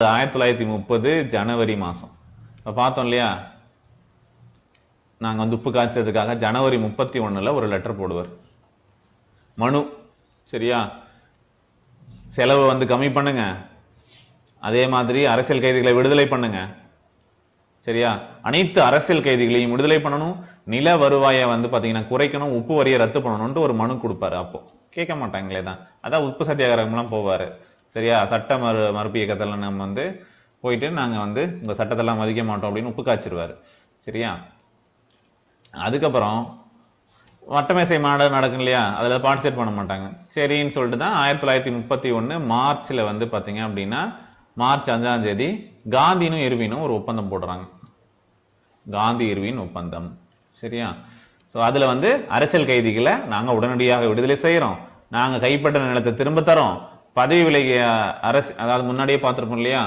1930 ஜனவரி மாசம். இப்ப பார்த்தோம் இல்லையா, நாங்க வந்து உப்பு காய்ச்சதுக்காக ஜனவரி 31ல ஒரு லெட்டர் போடுவார், மனு. சரியா, செலவு வந்து கம்மி பண்ணுங்க, அதே மாதிரி அரசியல் கைதிகளை விடுதலை பண்ணுங்க. சரியா, அனைத்து அரசியல் கைதிகளையும் விடுதலை பண்ணணும், நில வருவாயை வந்து பாத்தீங்கன்னா குறைக்கணும், உப்பு வரியை ரத்து பண்ணணும்னு ஒரு மனு கொடுப்பாரு. அப்போ கேட்க மாட்டாங்களே தான், அதான் உப்பு சத்தியாகிரகம்லாம் போவாரு. சரியா, சட்ட மறுப்பு இயக்கத்துல நம்ம வந்து போயிட்டு நாங்க வந்து இந்த சட்டத்தெல்லாம் மதிக்க மாட்டோம் அப்படின்னு உப்பு காய்ச்சிருவாரு. சரியா, அதுக்கப்புறம் வட்டமேசை மாநாடு நடக்கும் இல்லையா, அதுல பார்ட்டிசிபேட் பண்ண மாட்டாங்க. சரின்னு சொல்லிட்டு தான் 1931 மார்ச்ல வந்து பாத்தீங்க அப்படின்னா மார்ச் 5ஆம் தேதி காந்தினும் இர்வினும் ஒரு ஒப்பந்தம் போடுறாங்க, காந்தி இர்வின் ஒப்பந்தம். சரியா, ஸோ அதுல வந்து அரசியல் கைதிகளை நாங்க உடனடியாக விடுதலை செய்யறோம், நாங்க கைப்பற்ற நிலத்தை திரும்ப தரோம், பதவி விலகிய அரசு, அதாவது முன்னாடியே பார்த்திருப்போம் இல்லையா,